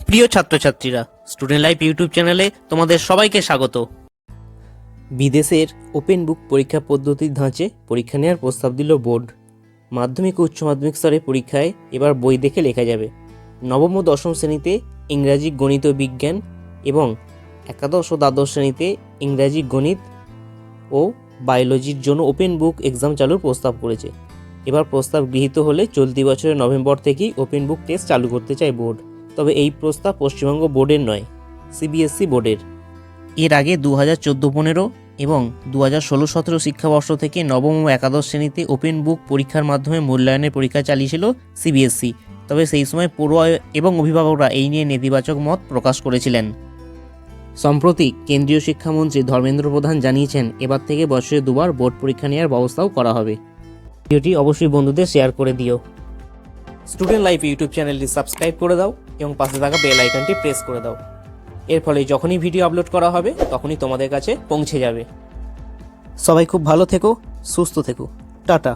প্রিয় ছাত্রছাত্রীরা, student life YouTube চ্যানেলে তোমাদের সবাইকে স্বাগত। বিদেশের ওপেন বুক পরীক্ষা পদ্ধতির ধাঁচে পরীক্ষা নেওয়ার প্রস্তাব দিল বোর্ড। মাধ্যমিক ও উচ্চ মাধ্যমিক স্তরে পরীক্ষায় এবার বই দেখে লেখা যাবে। নবম ও দশম শ্রেণীতে ইংরাজি, গণিত ও বিজ্ঞান এবং একাদশ ও দ্বাদশ শ্রেণীতে ইংরাজি, গণিত ও বায়োলজির জন্য ওপেন বুক এক্সাম চালুর প্রস্তাব করেছে। এবার প্রস্তাব গৃহীত হলে চলতি বছরের নভেম্বর থেকেই ওপেন বুক টেস্ট চালু করতে চায় বোর্ড। তবে এই প্রস্তাব পশ্চিমবঙ্গ বোর্ডের নয়, সিবিএসই বোর্ডের। এর আগে 2014-15 এবং 2016-17 শিক্ষাবর্ষ থেকে নবম ও একাদশ শ্রেণীতে ওপেন বুক পরীক্ষার মাধ্যমে মূল্যায়নের পরীক্ষা চালিয়েছিল সিবিএসই। তবে সেই সময় পড়ুয়া এবং অভিভাবকরা এই নিয়ে নেতিবাচক মত প্রকাশ করেছিলেন। সম্প্রতি কেন্দ্রীয় শিক্ষামন্ত্রী ধর্মেন্দ্র প্রধান জানিয়েছেন, এবার থেকে বছরে দুবার বোর্ড পরীক্ষা নেওয়ার ব্যবস্থাও করা হবে। ভিডিওটি অবশ্যই বন্ধুদের শেয়ার করে দিও। স্টুডেন্ট লাইফ ইউটিউব চ্যানেলটি সাবস্ক্রাইব করে দাও এবং পাশে থাকা বেল আইকনটি প্রেস করে দাও। এর ফলে যখনই ভিডিও আপলোড করা হবে তখনই তোমাদের কাছে পৌঁছে যাবে। সবাই খুব ভালো থেকো, সুস্থ থেকো। টাটা।